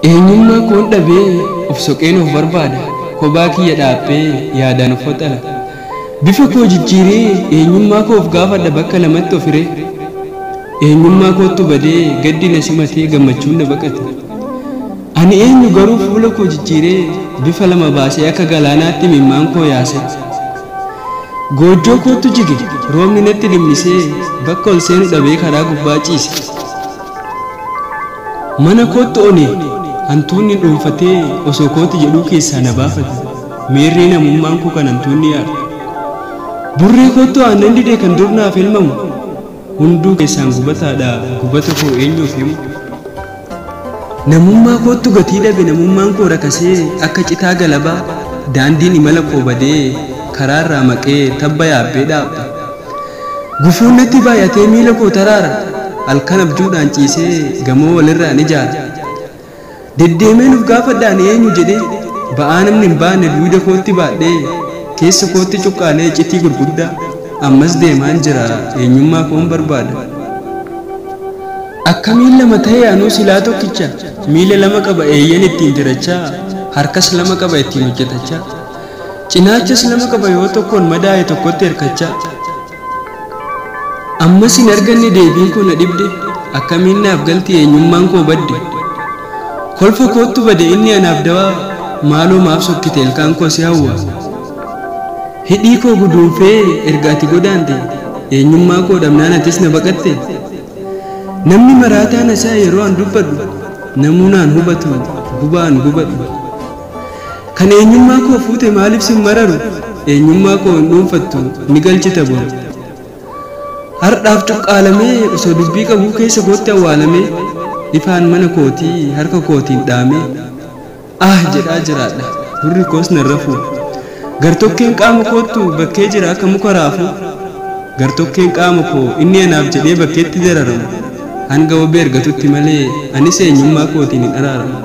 Eenyummaa koon dhabee of soqeen of barbaada kophaa kiyya dhaabbee yaadaan of waxala bifa koo jijjiiree eenyummaa koo of gaafadha bakka lamatti of hiree eenyummaa kootu badee gaddi na simatee gammachuun na baqate ani eenyu garuu fuula koo jijjiiree bifa lama baasee akka galaanaatti mimmaan koo yaase goojjoo kootu jige roobni natti dhimmisee bakka ol seenu dhabee karaa gubbaa ciise mana kootu onee hantuunni dhuunfatee osoo kooti jedhuu keessaa na baafate meerree namummaan koo kan hantuunni yaadu burree kootu aannan didee kan dur naaf elmamu hunduu keessaan gubataadha gubata koo eenyuuf himu namummaa kootu gatii dhabe namummaan koo rakasee akka citaa galabaa daandiin imala koo badee karaarraa maqee tabba yaabbee dhaabba gufuun natti baay'atee miila koo taraara halkan abjuudhaan ciisee gamoo walirraan ijaara deddeemeen of gaafadhaan eenyu jedhee ba'aa namni hin baane duuda kootti baadhee keessa kootti cuqqaalee citii gurguddaa ammas deemaan jira eenyummaa koon barbaada akka miila mata'ee anuu silaa tokkicha miila lama qaba eeyyan ittiin jirachaa harkas lama qaba ittiin hojjetachaa cinaachas lama qaba yoo tokkoon madaa'e tokkotti hirkachaa ammas hin arganne deebiin koo na dhibde akkamiin naaf galti eenyummaan koo badde kolfa kootu bade inni anaaf dawaa maaloo maaf sokkite ilkaan koo si hawwa hidhii koo guduunfee ergaati godaante eenyummaa koo dhabnaan atis na baqatte namni maraataan isaa yeroo an dubbadhu namuu naan hubatu gubaan gubadhu kan eenyummaa koo fuute maaliif sin mararu eenyummaa koo hin dhuunfattu ni galchita boru hardhaaf cuqqaalamee osoo dubbii qabuu keessa kootti awwaalamee ifaan mana kootii harka kootiin dhaamee jedhaa jiraadha gurri koos narrafu gartokkeen qaama kootu bakkee jira akka muka raafu gartokkeen qaama koo inni anaaf jedhee bakkeetti dararamu hanga wabii argatutti malee anis eenyummaa kootiin hin araaramu.